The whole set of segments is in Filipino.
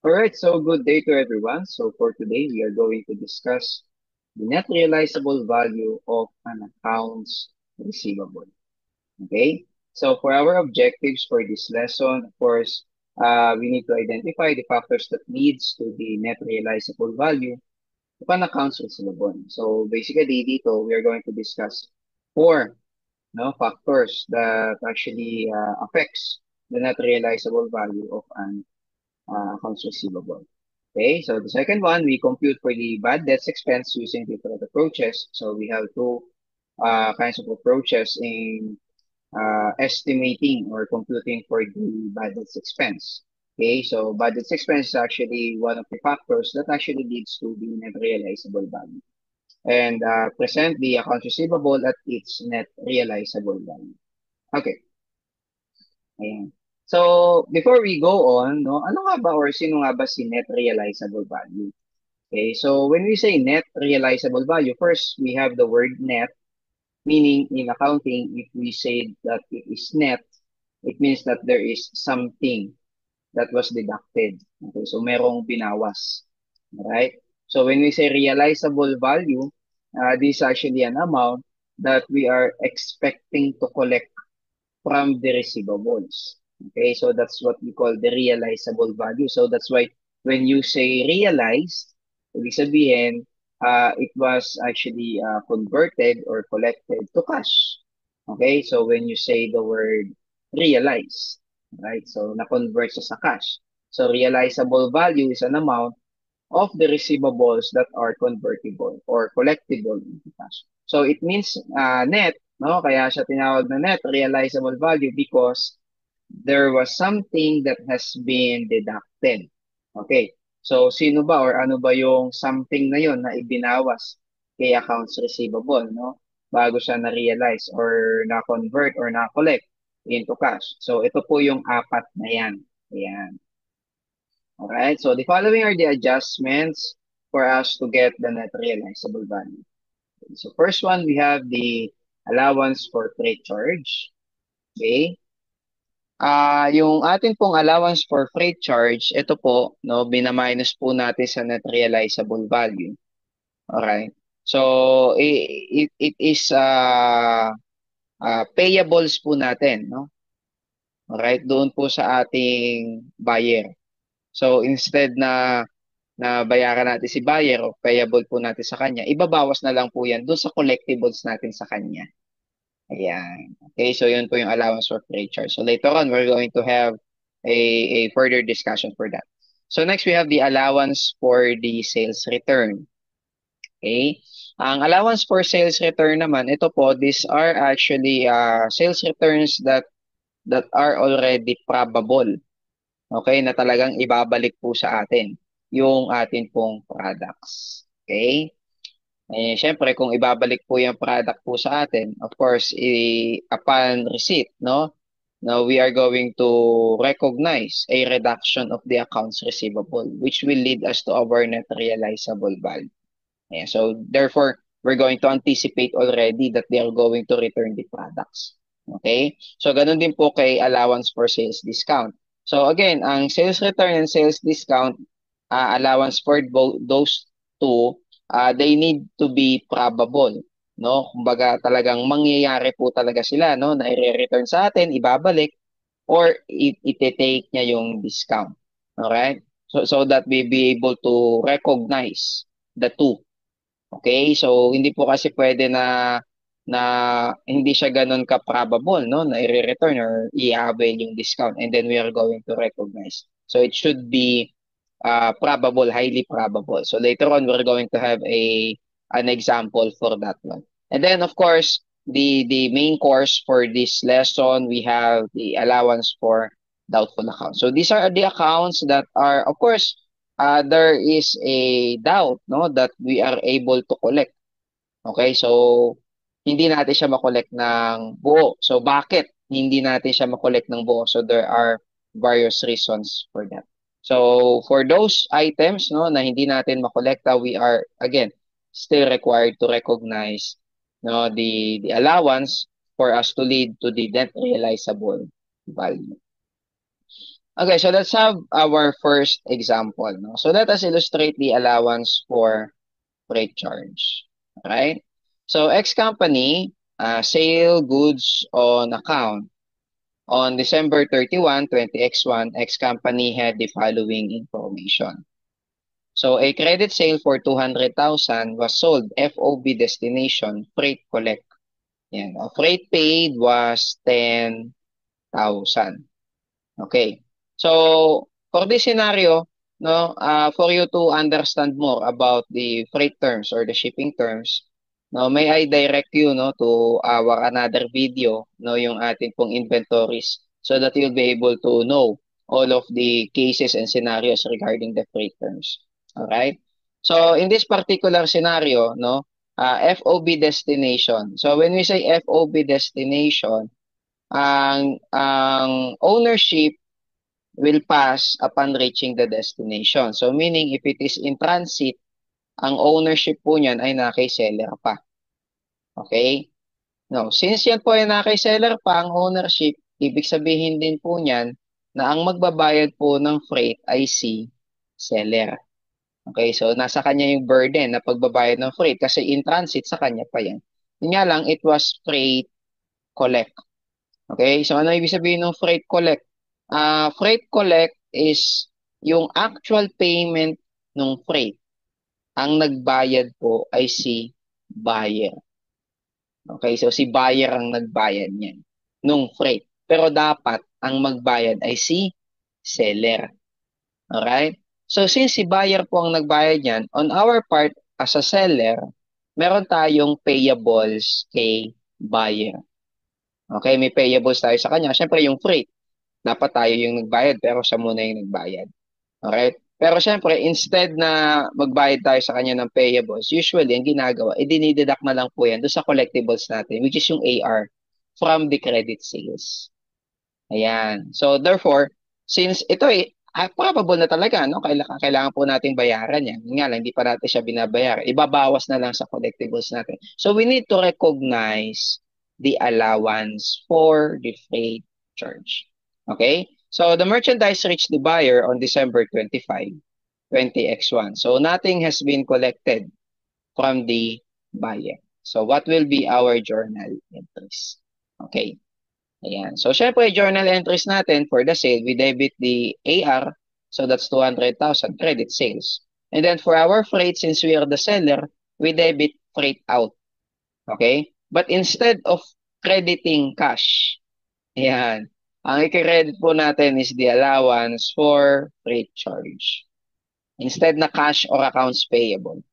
All right, so good day to everyone. So for today, we are going to discuss the net realizable value of an accounts receivable. Okay, so for our objectives for this lesson, of course, we need to identify the factors that leads to the net realizable value of an accounts receivable. So basically, dito, we are going to discuss four factors that actually affects the net realizable value of an accounts receivable. Okay, so the second one, we compute for the bad debts expense using different approaches. So we have two kinds of approaches in estimating or computing for the bad debts expense. Okay, so bad debts expense is actually one of the factors that actually leads to the net realizable value and present the accounts receivable at its net realizable value. Okay, ayan. So, before we go on, no, ano nga ba or sino nga ba si net realizable value? Okay, so when we say net realizable value, first we have the word net, meaning in accounting, if we say that it is net, it means that there is something that was deducted. Okay, so merong binawas. Right? So when we say realizable value, this is actually an amount that we are expecting to collect from the receivables. Okay, so that's what we call the realizable value. So that's why when you say realized, ibig sabihin, it was actually converted or collected to cash. Okay, so when you say the word realize, right? So na-convert siya sa cash. So realizable value is an amount of the receivables that are convertible or collectible into cash. So it means net, no? Kaya siya tinawag na net realizable value because there was something that has been deducted. Okay. So sino ba or ano ba yung something na yon na ibinawas kay accounts receivable, no? Bago siya na-realize or na-convert or na-collect into cash. So ito po yung apat na yan. Ayan. All right, so the following are the adjustments for us to get the net realizable value. So first one, we have the allowance for freight charge. Okay. Yung atin pong allowance for freight charge, ito po, no, binaminus po natin sa net realizable value. Alright. So, it is payables po natin, no? Alright, doon po sa ating buyer. So, instead na bayaran natin si buyer o payable po natin sa kanya, ibabawas na lang po yan doon sa collectibles natin sa kanya. Ayan. Okay, so yun po yung allowance for freight charge. So later on, we're going to have a further discussion for that. So next, we have the allowance for the sales return. Okay. Ang allowance for sales return naman, ito po, these are actually sales returns that are already probable. Okay, na talagang ibabalik po sa atin yung atin pong products. Okay? Eh, syempre, kung ibabalik po yung product po sa atin, of course, upon receipt, no? Now, we are going to recognize a reduction of the accounts receivable, which will lead us to our net realizable value. Yeah, so, therefore, we're going to anticipate already that they are going to return the products. Okay? So, ganun din po kay allowance for sales discount. So, again, ang sales return and sales discount, allowance for both those two, they need to be probable, no? Kumbaga talagang mangyayari po talaga sila, no, na i-return sa atin, ibabalik or ite-take niya yung discount. Alright? So that we be able to recognize the two. Okay? So hindi po kasi pwede na hindi siya ganun ka-probable, no, na i-return or i-avail yung discount and then we are going to recognize. So it should be probable, highly probable. So later on, we're going to have an example for that one. And then, of course, the main course for this lesson, we have the allowance for doubtful accounts. So these are the accounts that are, of course, there is a doubt, no, that we are able to collect. Okay, so hindi natin siya makollect ng buo. So bakit hindi natin siya makollect ng buo? So there are various reasons for that. So for those items, no, na hindi natin makolekta, we are again still required to recognize, no, the allowance for us to lead to the net realizable value. Okay, so let's have our first example. No? So let us illustrate the allowance for freight charge. Right? So X company sale goods on account. On December 31, 2021, X company had the following information. So a credit sale for 200,000 was sold FOB destination freight collect. Yan. Freight paid was 10,000. Okay. So, for this scenario, no, for you to understand more about the freight terms or the shipping terms, no, may I direct you, no, to our another video, no, yung ating pong inventories so that you'll be able to know all of the cases and scenarios regarding the freight terms. All right? So, in this particular scenario, no, FOB destination. So, when we say FOB destination, ang ownership will pass upon reaching the destination. So meaning if it is in transit, ang ownership po niyan ay na kay seller pa. Okay? No, since yan po ay na kay seller pa ang ownership, ibig sabihin din po niyan na ang magbabayad po ng freight ay si seller. Okay, so nasa kanya yung burden na pagbabayad ng freight kasi in transit sa kanya pa yan. Yun nga lang, it was freight collect. Okay, so ano ibig sabihin ng freight collect? Freight collect is yung actual payment ng freight. Ang nagbayad po ay si buyer. Okay, so si buyer ang nagbayad niyan nung freight. Pero dapat ang magbayad ay si seller. Alright? So since si buyer po ang nagbayad niyan, on our part as a seller, meron tayong payables kay buyer. Okay, may payables tayo sa kanya. Siyempre yung freight. Dapat tayo yung nagbayad pero siya muna yung nagbayad. Okay? Pero syempre, instead na magbayad tayo sa kanya ng payables, usually, ang ginagawa, idinideduct na lang po yan doon sa collectibles natin, which is yung AR, from the credit sales. Ayan. So, therefore, since ito probable na talaga, no? Kailangan po natin bayaran yan. Nga lang, hindi pa natin siya binabayaran. Ibabawas na lang sa collectibles natin. So, we need to recognize the allowance for the freight charge. Okay? So, the merchandise reached the buyer on December 25, 20X1. So, nothing has been collected from the buyer. So, what will be our journal entries? Okay. Ayan. So, syempre, journal entries natin for the sale, we debit the AR. So, that's 200,000 credit sales. And then for our freight, since we are the seller, we debit freight out. Okay? But instead of crediting cash, ayan, ang i-credit po natin is the allowance for freight charge. Instead na cash or accounts payable.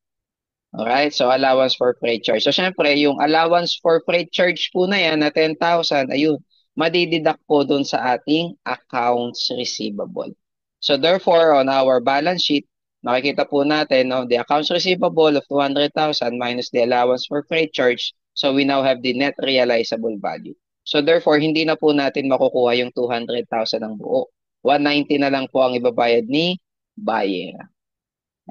Alright, so allowance for freight charge. So, syempre, yung allowance for freight charge po na yan na 10,000, ayun, madididak po dun sa ating accounts receivable. So, therefore, on our balance sheet, makikita po natin, no, the accounts receivable of 200,000 minus the allowance for freight charge. So, we now have the net realizable value. So, therefore, hindi na po natin makukuha yung 200,000 ng buo. 190 na lang po ang ibabayad ni buyer.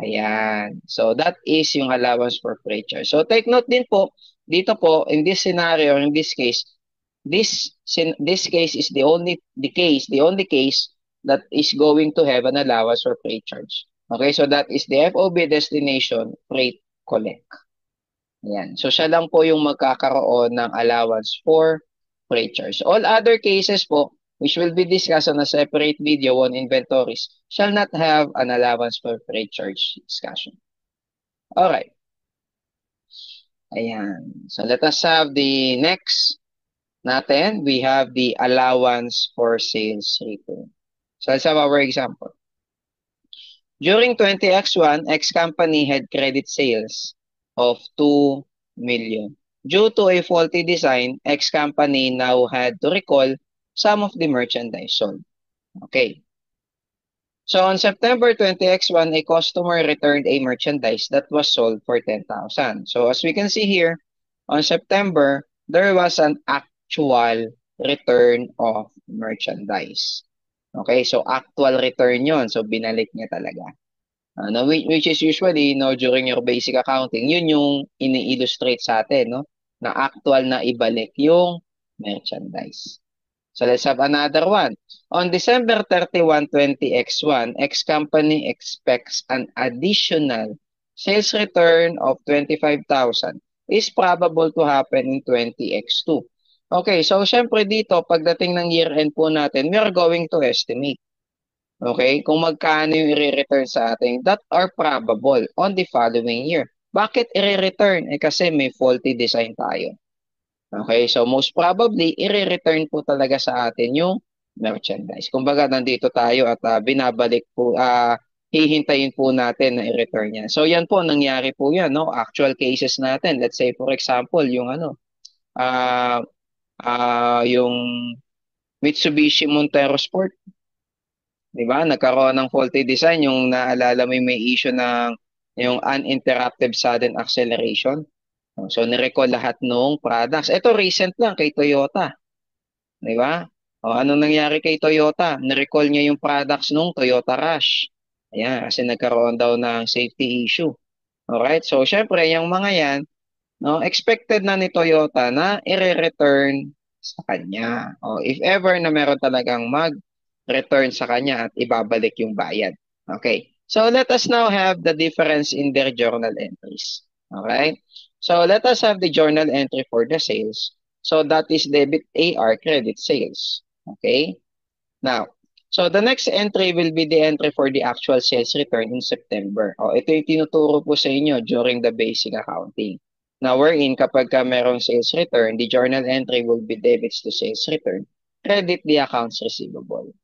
Ayan. So, that is yung allowance for freight charge. So, take note din po, dito po, in this scenario, in this case, this case is the only case that is going to have an allowance for freight charge. Okay, so that is the FOB destination freight collect. Ayan. So, siya lang po yung magkakaroon ng allowance for freight charge. All other cases po, which will be discussed on a separate video on inventories, shall not have an allowance for freight charge discussion. Alright. Ayan. So let us have the next natin. We have the allowance for sales return. So let's have our example. During 20X1, X company had credit sales of 2 million. Due to a faulty design, X company now had to recall some of the merchandise sold. Okay. So on September 20X1, a customer returned a merchandise that was sold for 10,000. So as we can see here, on September, there was an actual return of merchandise. Okay, so actual return yon. So binalik niya talaga. Which is usually, no, during your basic accounting, yun yung ini-illustrate sa atin, no, na actual na ibalik yung merchandise. So let's have another one. On December 31, 20X1, X company expects an additional sales return of 25,000 is probable to happen in 20X2. Okay, so syempre dito, pagdating ng year-end po natin, we are going to estimate. Okay, kung magkano yung i-return sa atin that are probable on the following year. Bakit i-return? Kasi may faulty design tayo. Okay, so most probably, i-return po talaga sa atin yung merchandise. Kumbaga, nandito tayo at binabalik po, hihintayin po natin na i-return yan. So, yan po, nangyari po yan, no? Actual cases natin. Let's say, for example, yung ah, yung Mitsubishi Montero Sport, di ba? Nagkaroon ng faulty design, yung naalala mo yung may issue ng yung uninterrupted sudden acceleration. So, nirecall lahat ng products. Ito, recent lang kay Toyota. Di ba? O, anong nangyari kay Toyota? Nirecall niya yung products nung Toyota Rush. Ayan, kasi nagkaroon daw ng safety issue. Alright? So, syempre, yung mga yan, no, expected na ni Toyota na i-return sa kanya. O, if ever na meron talagang mag-return sa kanya at ibabalik yung bayad. Okay. So, let us now have the difference in their journal entries. Okay. So, let us have the journal entry for the sales. So, that is debit AR credit sales. Okay. Now, so the next entry will be the entry for the actual sales return in September. O, ito yung tinuturo po sa inyo during the basic accounting. Now, wherein kapag ka merong sales return, the journal entry will be debits to sales return, credit the accounts receivable.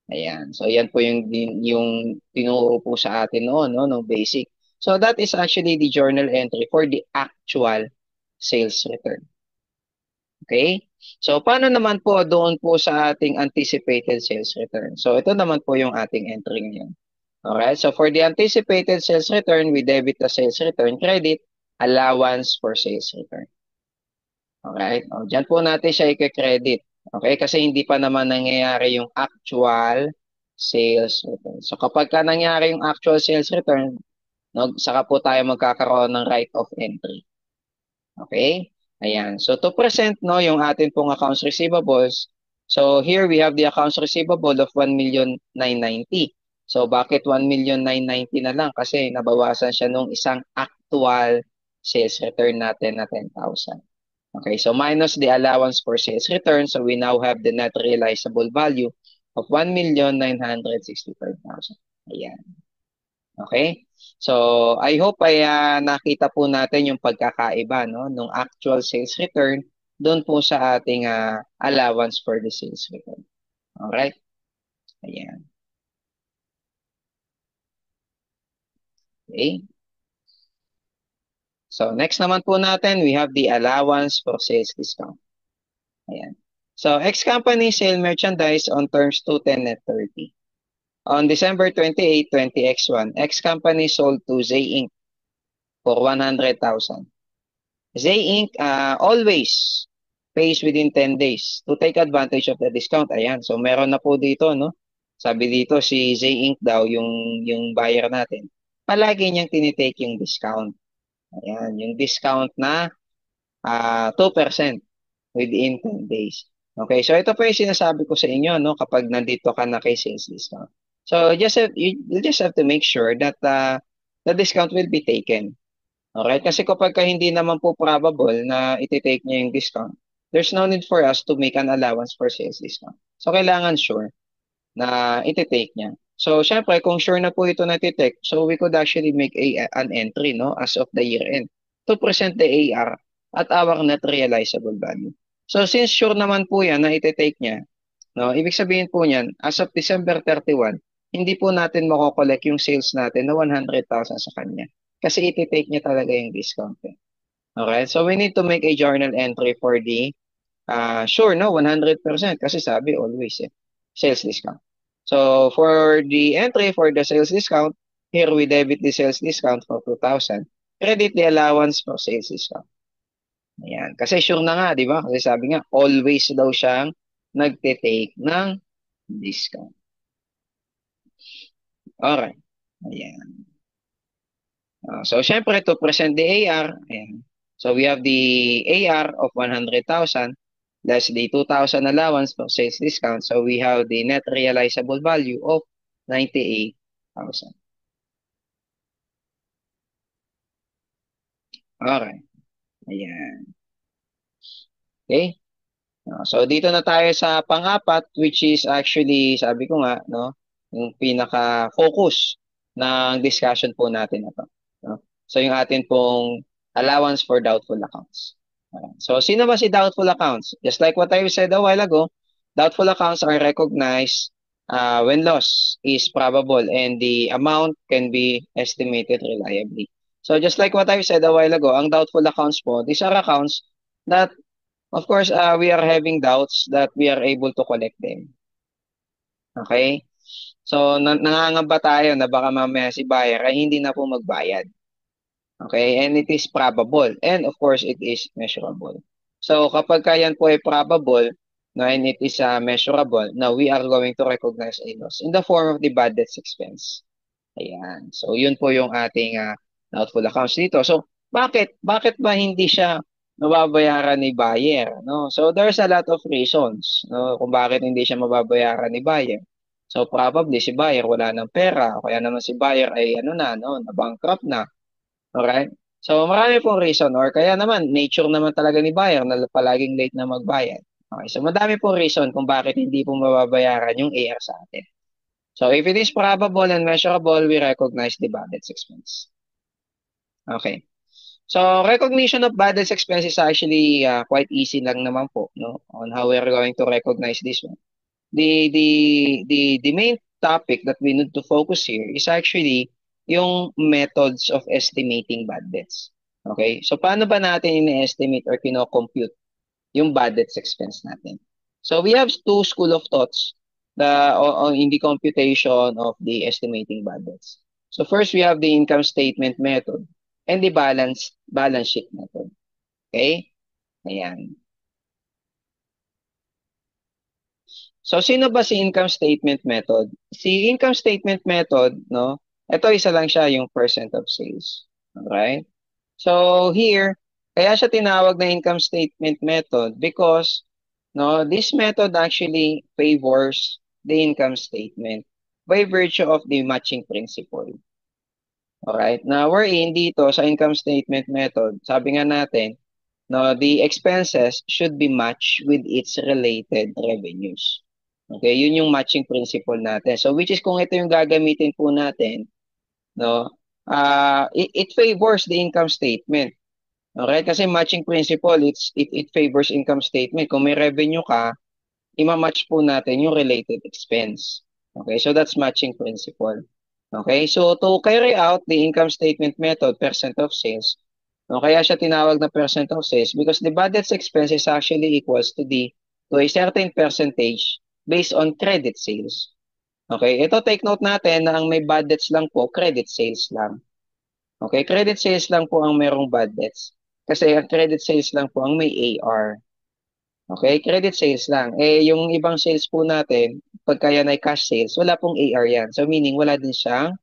Ayan. So, yan po yung tinuro po sa atin noon, no, no basic. So, that is actually the journal entry for the actual sales return. Okay? So, paano naman po doon po sa ating anticipated sales return? So, ito naman po yung ating entry ngayon. Alright? So, for the anticipated sales return, we debit the sales return credit, allowance for sales return. Alright? O, dyan po natin siya i-credit. Okay? Kasi hindi pa naman nangyayari yung actual sales return. So, kapag ka nangyari yung actual sales return, no, saka po tayo magkakaroon ng right of entry. Okay? Ayan. So, to present, no, yung atin pong accounts receivables. So, here we have the accounts receivable of 1,990,000. So, bakit 1,990,000 na lang? Kasi nabawasan siya nung isang actual sales return natin na 10,000. Okay, so minus the allowance for sales return. So, we now have the net realizable value of 1,965,000. Ayan. Okay? So, I hope ay nakita po natin yung pagkakaiba no nung actual sales return doon po sa ating allowance for the sales return. Alright? Ayan. Okay? So, next naman po natin, we have the allowance for sales discount. Ayan. So, X-company sale merchandise on terms 210 net 30. On December 28, 20X1, X-company sold to Z Inc. for 100,000. Z Inc. Always pays within 10 days to take advantage of the discount. Ayan. So, meron na po dito, no? Sabi dito, si Z Inc. daw, yung buyer natin, palagi niyang tinitake yung discount. Ayan. Yung discount na 2% within 10 days. Okay. So, ito po yung sinasabi ko sa inyo, no? Kapag nandito ka na kay sales discount. So, you just have to make sure that the discount will be taken. Okay? Kasi kapag hindi naman po probable na iti-take niya yung discount, there's no need for us to make an allowance for sales discount. So, kailangan sure na iti-take niya. So, syempre, kung sure na po ito na iti-take, so we could actually make an entry, no, as of the year end to present the AR at our net realizable value. So, since sure naman po yan na iti-take niya, no, ibig sabihin po niyan, as of December 31, hindi po natin makokolect yung sales natin na 100,000 sa kanya. Kasi iti-take niya talaga yung discount. Okay? So, we need to make a journal entry for the, sure, no, 100%. Kasi sabi, always, sales discount. So, for the entry for the sales discount, here we debit the sales discount for 2,000. Credit the allowance for sales discount. Ayan. Kasi sure na nga, di ba? Kasi sabi nga, always daw siyang nagte-take ng discount. Alright. Ayan. So, syempre, to present the AR, ayan. So, we have the AR of 100,000. less the 2,000 allowance for sales discount. So we have the net realizable value of 98,000. Okay. Ayan. Okay. So dito na tayo sa pang-apat, which is actually, sabi ko nga, no, yung pinaka-focus ng discussion po natin na to. No? So yung atin pong allowance for doubtful accounts. So sino ba si doubtful accounts? Just like what I said a while ago, doubtful accounts are recognized when loss is probable and the amount can be estimated reliably. So just like what I said a while ago, ang doubtful accounts po, these are accounts that of course, we are having doubts that we are able to collect them. Okay? So, nangangamba tayo na baka mamaya si buyer ay hindi na po magbayad. Okay? And it is probable. And of course, it is measurable. So, kapag yan po ay probable, no, and it is measurable, now we are going to recognize a loss in the form of the bad debts expense. Ayan. So, yun po yung ating doubtful accounts dito. So, bakit ba hindi siya mababayaran ni buyer, no? So, there's a lot of reasons, no, kung bakit hindi siya mababayaran ni buyer. So, probably si buyer wala ng pera, o kaya naman si buyer ay ano na, no, na-bankrupt na. Alright? So, marami pong reason or kaya naman nature naman talaga ni buyer na palaging late na magbayad. Okay, so madami pong reason kung bakit hindi po mababayaran yung AR sa atin. So if it is probable and measurable, we recognize the bad debts expense. Okay. So recognition of bad debts expense is actually quite easy lang naman po, no, on how we're going to recognize this one. The main topic that we need to focus here is actually yung methods of estimating bad debts. Okay? So paano ba natin ini-estimate or kino-compute yung bad debts expense natin? So we have two school of thoughts in the computation of the estimating bad debts. So first we have the income statement method and the balance sheet method. Okay? Ayan. So sino ba si income statement method? Si income statement method, no? Ito isa lang siya yung percent of sales. Alright? So here, kaya siya tinawag na income statement method because no, this method actually favors the income statement by virtue of the matching principle. Alright? Now, we're in dito sa income statement method. Sabi nga natin, no, the expenses should be matched with its related revenues. Okay, yun yung matching principle natin. So, which is kung ito yung gagamitin po natin, no, it favors the income statement. Okay, kasi matching principle, it favors income statement. Kung may revenue ka, ima-match po natin yung related expense. Okay, so that's matching principle. Okay, so to carry out the income statement method, percent of sales, no, kaya siya tinawag na percent of sales because the budget expense is actually equals to a certain percentage based on credit sales. Okay, ito take note natin na ang may bad debts lang po, credit sales lang. Okay, credit sales lang po ang merong bad debts. Kasi ang credit sales lang po ang may AR. Okay, credit sales lang. Eh, yung ibang sales po natin, pagka yan ay cash sales, wala pong AR yan. So, meaning wala din siyang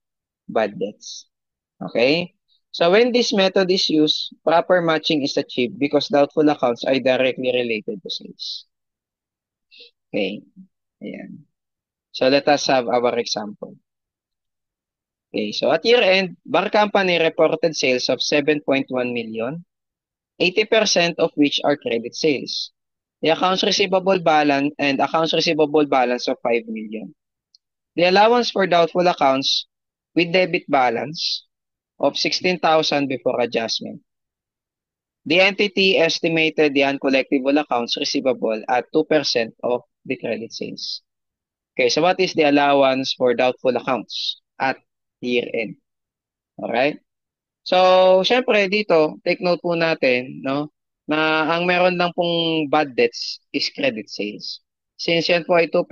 bad debts. Okay? So, when this method is used, proper matching is achieved because doubtful accounts are directly related to sales. Okay. Ayan. So, let us have our example. Okay. So, at year end, Bar Company reported sales of 7.1 million, 80% of which are credit sales. The accounts receivable balance and accounts receivable balance of 5 million. The allowance for doubtful accounts with debit balance of 16,000 before adjustment. The entity estimated the uncollectible accounts receivable at 2% of the credit sales. Okay, so what is the allowance for doubtful accounts at year end? Alright? So, syempre dito, take note po natin, no, na ang meron lang pong bad debts is credit sales. Since yan po ay 2%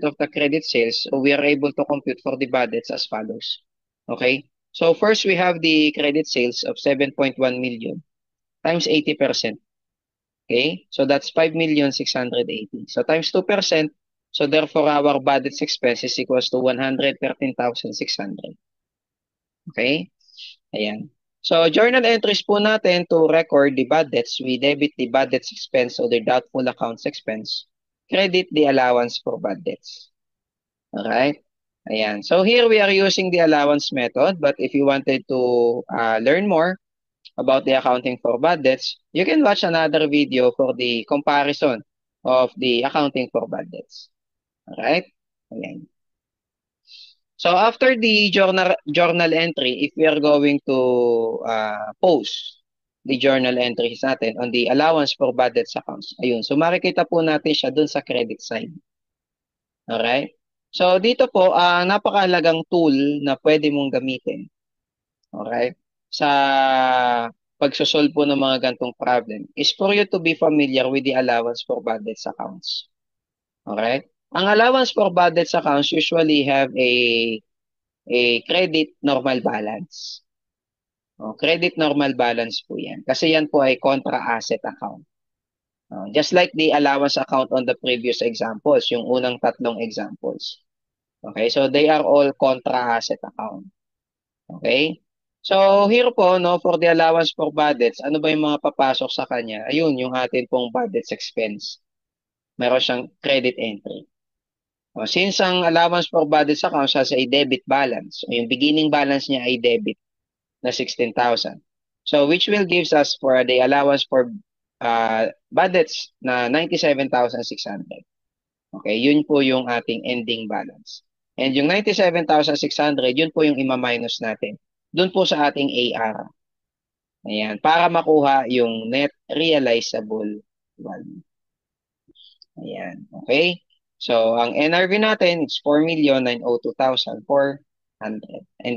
of the credit sales, so we are able to compute for the bad debts as follows. Okay? So, first we have the credit sales of 7.1 million times 80%. Okay? So, that's 5,680,000. So, times 2%. So, therefore, our bad debts expense is equals to 113,600. Okay? Ayan. So, journal entries po natin to record the bad debts. We debit the bad debts expense or the doubtful accounts expense. Credit the allowance for bad debts. Alright? Ayan. So, here we are using the allowance method. But if you wanted to learn more about the accounting for bad debts, you can watch another video for the comparison of the accounting for bad debts. Alright? Ayan. So after the journal entry, if we are going to post the journal entries natin on the allowance for bad debts accounts, ayun. So makikita po natin siya dun sa credit side. Alright? So dito po, napakahalagang tool na pwede mong gamitin. Alright? Sa pagsosolve po ng mga gantong problem is for you to be familiar with the allowance for bad debts accounts. Alright? Ang allowance for bad debts accounts usually have a credit normal balance. Credit normal balance po yan. Kasi yan po ay contra asset account. Just like the allowance account on the previous examples, yung unang tatlong examples. Okay, so they are all contra asset account. Okay? So here po, no, for the allowance for bad debts, ano ba yung mga papasok sa kanya? Ayun, yung atin pong bad debts expense. Meron siyang credit entry. Since ang allowance for bad debts account has a debit balance, yung beginning balance niya ay debit, na 16,000. So, which will gives us for the allowance for bad debts na 97,600. Okay, yun po yung ating ending balance. And yung 97,600, yun po yung ima-minus natin. Doon po sa ating AR. Ayan, para makuha yung net realizable value. Ayan, okay? So, ang NRV natin is 4,902,400. And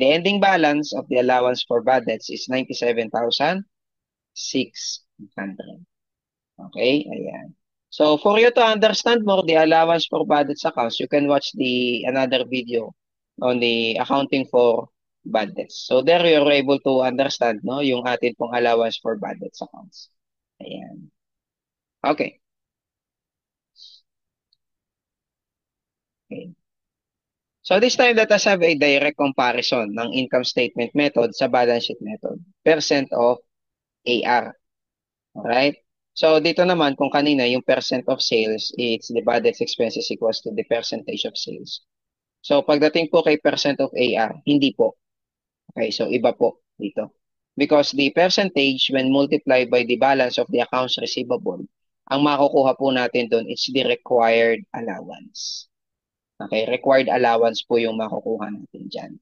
the ending balance of the allowance for bad debts is 97,600. Okay, ayan. So, for you to understand more the allowance for bad debts accounts, you can watch the another video on the accounting for bad debts. So, there you're able to understand, no, yung atin pong allowance for bad debts accounts. Ayan. Okay. Okay. So this time, let us have a direct comparison ng income statement method sa balance sheet method. Percent of AR. Alright? So dito naman, kung kanina yung percent of sales, it's the bad debts expenses equals to the percentage of sales. So pagdating po kay percent of AR, hindi po. Okay, so iba po dito. Because the percentage when multiplied by the balance of the accounts receivable, ang makukuha po natin doon is the required allowance. Okay, required allowance po yung makukuha natin dyan.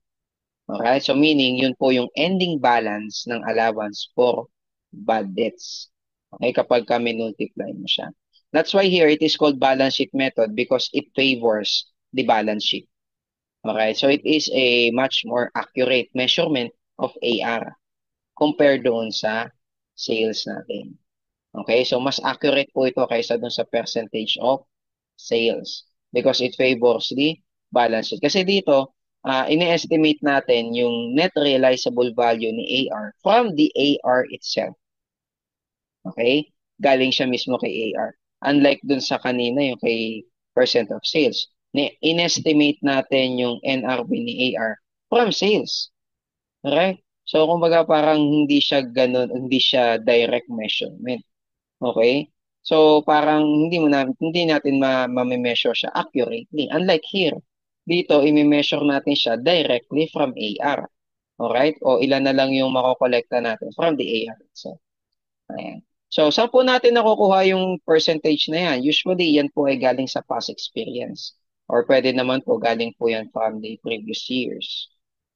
Alright, so meaning yun po yung ending balance ng allowance for bad debts. Okay, kapag kami multiply mo siya. That's why here it is called balance sheet method because it favors the balance sheet. Okay, so it is a much more accurate measurement of AR compared doon sa sales natin. Okay, so mas accurate po ito kaysa doon sa percentage of sales because it favors the balance sheet. Kasi dito, ini-estimate natin yung net realizable value ni AR from the AR itself. Okay? Galing siya mismo kay AR. Unlike dun sa kanina, yung kay percent of sales. In-estimate natin yung NRV ni AR from sales. Alright? So, kumbaga parang hindi siya ganun, hindi siya direct measurement. Okay? So, parang hindi natin ma-measure siya accurately. Unlike here, dito, i-measure natin siya directly from AR. Alright? O ilan na lang yung makokolekta natin from the AR. So, ayan. So, saan po natin nakukuha yung percentage na yan? Usually, yan po ay galing sa past experience. Or pwede naman po galing po yan from the previous years.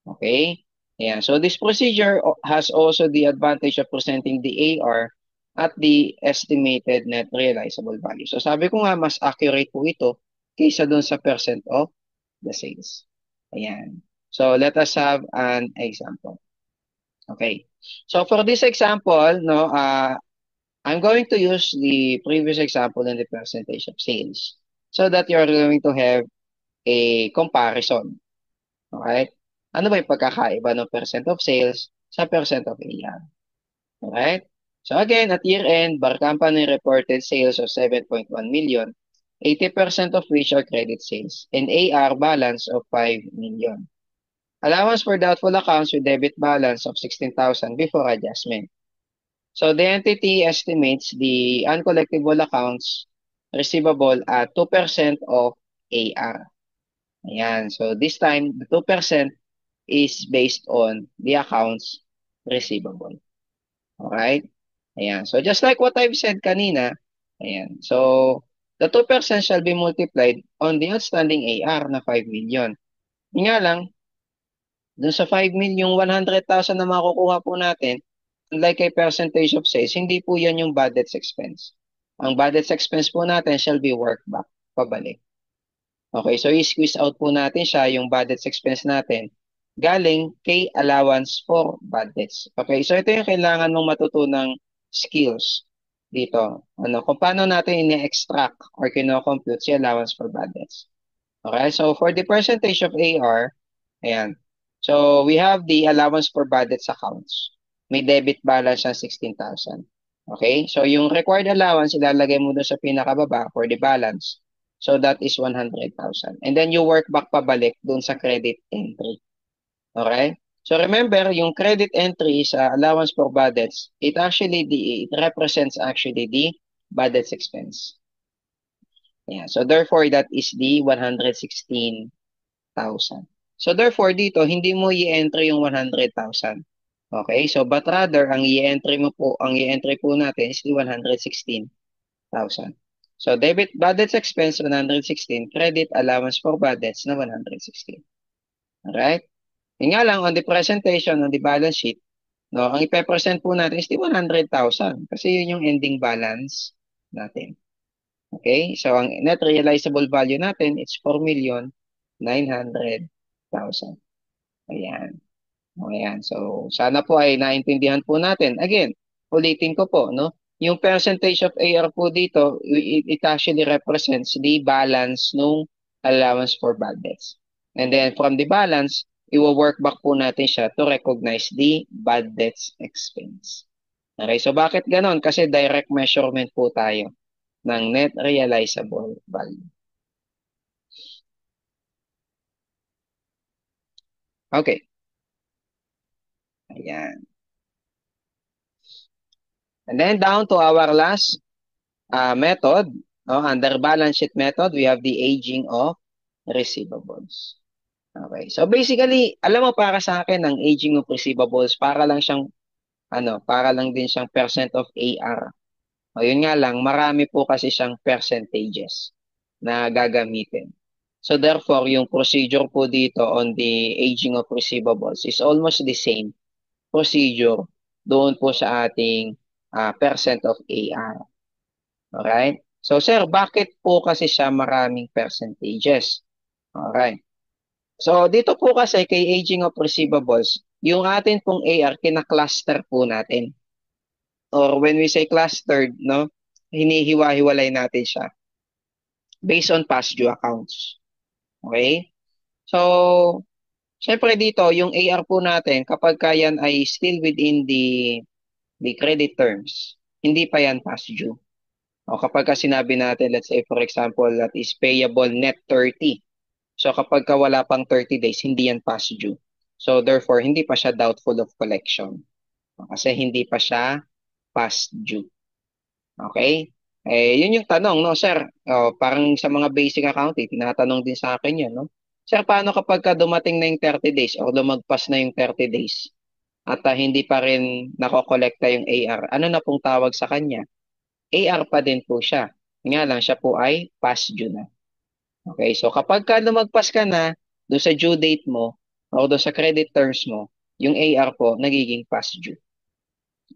Okay? Ayan. So, this procedure has also the advantage of presenting the AR at the estimated net realizable value. So, sabi ko nga, mas accurate po ito kaysa dun sa percent of the sales. Ayan. So, let us have an example. Okay. So, for this example, no, I'm going to use the previous example and the percentage of sales so that you're going to have a comparison. Okay? Ano ba yung pagkakaiba ng percent of sales sa percent of AR? Alright? So again, at year-end, Bar Company reported sales of 7.1 million, 80% of which are credit sales, and AR balance of 5 million. Allowance for doubtful accounts with debit balance of 16,000 before adjustment. So the entity estimates the uncollectible accounts receivable at 2% of AR. Ayan. So this time, the 2% is based on the accounts receivable. Alright? Ayan. So just like what I've said kanina, ayan. So the 2% shall be multiplied on the outstanding AR na 5 million. Yun nga lang, dun sa 5 million, 100,000 na makukuha po natin, unlike kay percentage of sales, hindi po yan yung bad debts expense. Ang bad debts expense po natin shall be worked back, pabalik. Okay, so i-squeeze out po natin siya, yung bad debts expense natin, galing kay allowance for bad debts. Okay, so ito yung kailangan mong matutunang skills dito. Ano, kung paano natin ini-extract or kino-compute si allowance for bad debts. Okay, so for the percentage of AR, ayan. So we have the allowance for bad debts accounts. May debit balance ng 16,000. Okay, so yung required allowance, ilalagay mo doon sa pinakababa for the balance. So that is 100,000. And then you work back pabalik doon sa credit entry. Okay? So remember, yung credit entry sa allowance for bad debts, it represents actually the bad debts expense. Yeah, so therefore that is the 116,000. So therefore dito hindi mo i-entry yung 100,000. Okay? So but rather ang i-entry po natin is the 116,000. So debit bad debts expense 116, credit allowance for bad debts na 116. Alright? Yung nga lang on the presentation on the balance sheet, no, ang ipe-present po natin is the 100,000 kasi yun yung ending balance natin. Okay? So, ang net realizable value natin, it's 4,900,000. Ayan. Ayan. So, sana po ay naintindihan po natin. Again, ulitin ko po, no? Yung percentage of AR po dito, it actually represents the balance nung allowance for bad debts. And then, from the balance, i-work back po natin siya to recognize the bad debts expense. Okay, so bakit ganon? Kasi direct measurement po tayo ng net realizable value. Okay. Ayan. And then down to our last method. No? Under balance sheet method, we have the aging of receivables. Okay. So basically, alam mo para sa akin, ang aging of receivables, para lang din siyang percent of AR. O yun nga lang, marami po kasi siyang percentages na gagamitin. So therefore, yung procedure po dito on the aging of receivables is almost the same procedure doon po sa ating percent of AR. Alright? So sir, bakit po kasi siya maraming percentages? Alright. So dito po kasi kay aging of receivables, yung atin pong AR, kina-cluster po natin. Or when we say clustered, no, hinihiwa-hiwalay natin siya based on past due accounts. Okay? So, syempre dito, yung AR po natin, kapag yan ay still within the credit terms, hindi pa yan past due. O kapag sinabi natin, let's say for example, that is payable net 30. So kapag wala pang 30 days, hindi yan past due. So therefore, hindi pa siya doubtful of collection. Kasi hindi pa siya past due. Okay? Yun yung tanong, no, sir? Parang sa mga basic accounting, tinatanong din sa akin yan, no? Sir, paano kapag dumating na yung 30 days o lumagpas na yung 30 days at hindi pa rin nakokolekta yung AR? Ano na pong tawag sa kanya? AR pa din po siya. Nga lang, siya po ay past due na. Okay, so kapag lumagpas ka na doon sa due date mo o doon sa credit terms mo, yung AR po nagiging past due.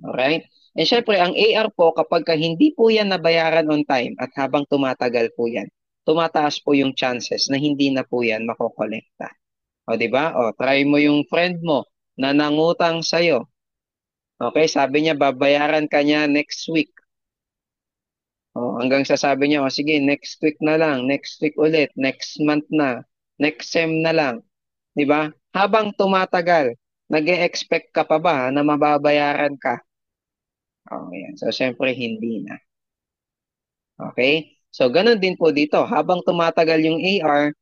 Alright? And syempre, ang AR po, kapag hindi po yan nabayaran on time at habang tumatagal po yan, tumataas po yung chances na hindi na po yan makokolekta. O, di ba? O, try mo yung friend mo na nangutang sa'yo. Okay, sabi niya, babayaran ka niya next week. O, hanggang sasabi niya, o sige, next week na lang, next week ulit, next month na, next sem na lang. Di ba? Habang tumatagal, nag-e-expect ka pa ba na mababayaran ka? O, yan. So, syempre, hindi na. Okay? So, ganun din po dito. Habang tumatagal yung AR,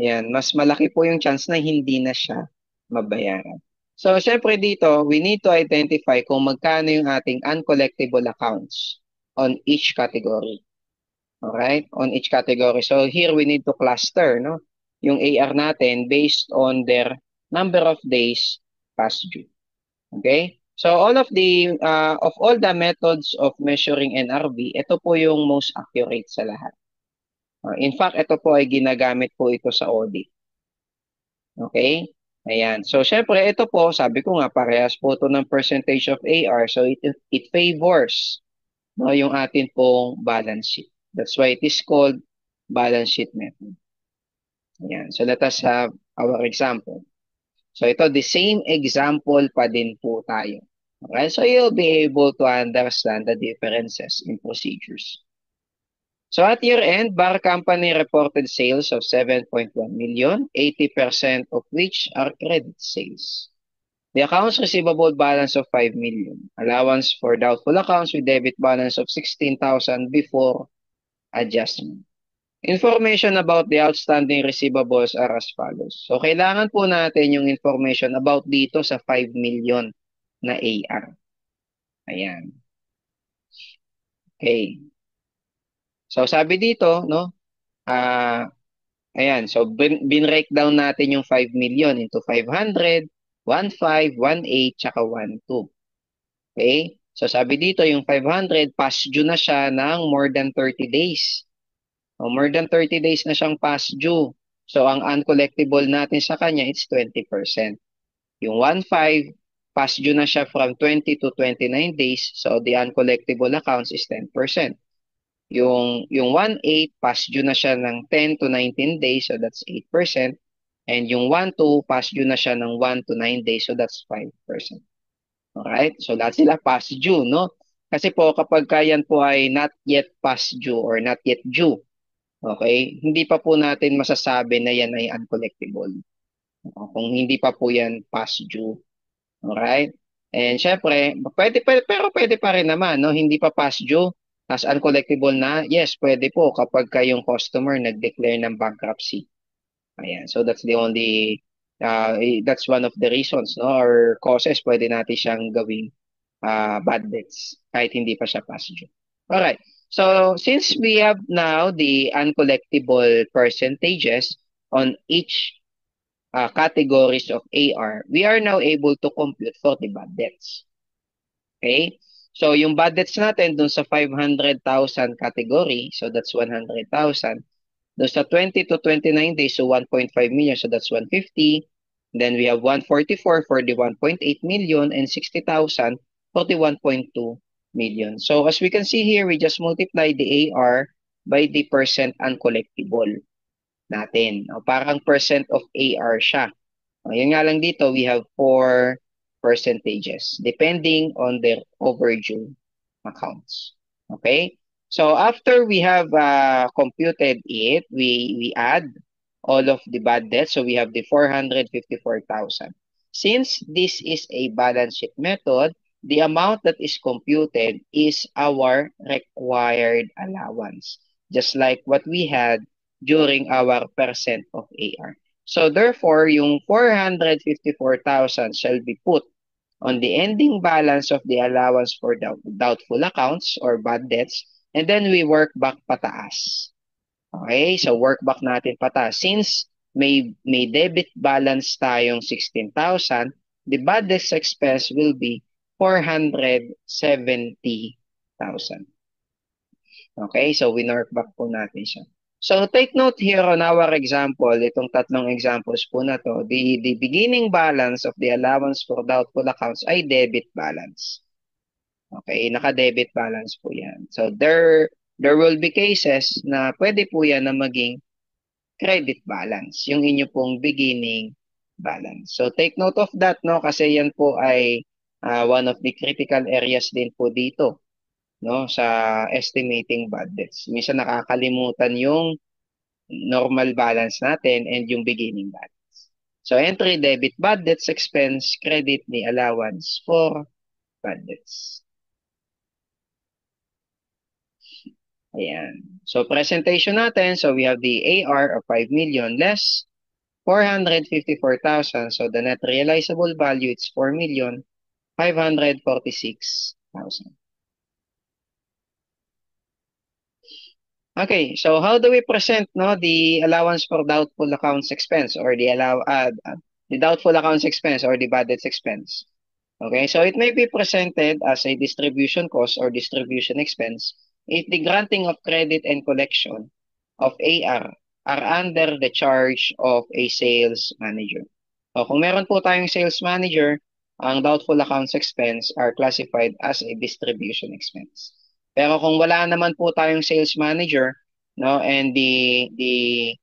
Ayan, mas malaki po yung chance na hindi na siya mabayaran. So, syempre dito, we need to identify kung magkano yung ating uncollectible accounts on each category. Alright? On each category. So, here we need to cluster, no? Yung AR natin based on their number of days past due. Okay? So, of all the methods of measuring NRV, ito po yung most accurate sa lahat. In fact, ito po ay ginagamit po ito sa audit. Okay? Ayan. So, syempre, ito po, sabi ko nga, parehas po ito ng percentage of AR. So, it favors, no, yung atin pong balance sheet. That's why it is called balance sheet method. Ayan. So, let us have our example. So, ito, the same example pa din po tayo. Okay? So, you'll be able to understand the differences in procedures. So at year-end, Bar Company reported sales of 7.1 million, 80% of which are credit sales. The accounts receivable balance of 5 million. Allowance for doubtful accounts with debit balance of 16,000 before adjustment. Information about the outstanding receivables are as follows. So kailangan po natin yung information about dito sa 5 million na AR. Ayan. Okay. So sabi dito, no, ayan, so bin-break down natin yung 5 million into 500, 1.5, 1.8, tsaka 1.2. Okay? So sabi dito, yung 500, past due na siya ng more than 30 days. O, more than 30 days na siyang past due. So ang uncollectible natin sa kanya, it's 20%. Yung 1.5, past due na siya from 20 to 29 days. So the uncollectible accounts is 10%. Yung 1.8, past due na siya ng 10 to 19 days, so that's 8%. And yung 1.2, past due na siya ng 1 to 9 days, so that's 5%. Alright? So lahat sila past due, no? Kasi po kapag yan po ay not yet past due or not yet due, okay? Hindi pa po natin masasabi na yan ay uncollectible. Kung hindi pa po yan past due. Alright? And syempre, pero pwede pa rin naman, no? Hindi pa past due, as uncollectible na, yes, pwede po kapag kayong customer nag-declare ng bankruptcy. Ayan. So that's one of the reasons, no? Or causes, pwede natin siyang gawing bad debts kahit hindi pa siya past due. Alright. So, since we have now the uncollectible percentages on each categories of AR, we are now able to compute for the bad debts. Okay? So, yung bad debts natin dun sa 500,000 category, so that's 100,000. Dun sa 20 to 29 days, so 1.5 million, so that's 150. Then we have 144 for the 1.8 million and 60,000 for the 1.2 million. So, as we can see here, we just multiply the AR by the percent uncollectible natin. O, parang percent of AR siya. O, yun nga lang dito, we have 4 percentages depending on their overdue accounts. Okay? So after we have computed it, we add all of the bad debts. So we have the 454,000. Since this is a balance sheet method, the amount that is computed is our required allowance, just like what we had during our percent of AR. So therefore, yung 454,000 shall be put on the ending balance of the allowance for doubtful accounts or bad debts, and then we work back pataas. Okay? So work back natin pataas. Since may debit balance tayong 16,000, the bad debts expense will be 470,000. Okay? So work back po natin siya. So take note here on our example, itong tatlong examples po na to, the beginning balance of the allowance for doubtful accounts ay debit balance. Okay, naka-debit balance po yan. So there will be cases na pwede po yan na maging credit balance, yung inyo pong beginning balance. So take note of that, no, kasi yan po ay one of the critical areas din po dito, no, sa estimating bad debts. Minsan nakakalimutan yung normal balance natin and yung beginning balance. So entry debit bad debts expense, credit the allowance for bad debts. Ayan. So presentation natin, so we have the AR of 5 million less 454,000. So the net realizable value is 4,546,000. Okay, so how do we present the allowance for doubtful accounts expense or the doubtful accounts expense or the bad debts expense? Okay, so it may be presented as a distribution cost or distribution expense if the granting of credit and collection of AR are under the charge of a sales manager. So kung meron po tayong sales manager, ang doubtful accounts expense are classified as a distribution expense. Pero kung wala naman po tayong sales manager, no, and the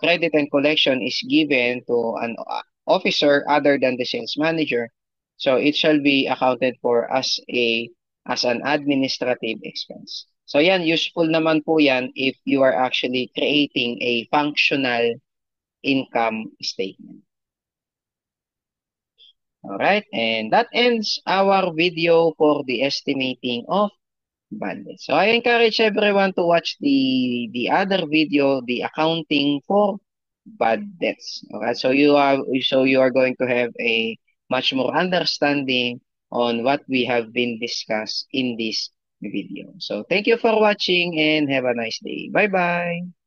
credit and collection is given to an officer other than the sales manager, so it shall be accounted for as an administrative expense. So yan, useful naman po yan if you are actually creating a functional income statement. Alright, and that ends our video for the estimating of bad debt. So I encourage everyone to watch the other video, the accounting for bad debts. Okay, so you are going to have a much more understanding on what we have been discussed in this video. So thank you for watching and have a nice day. Bye bye.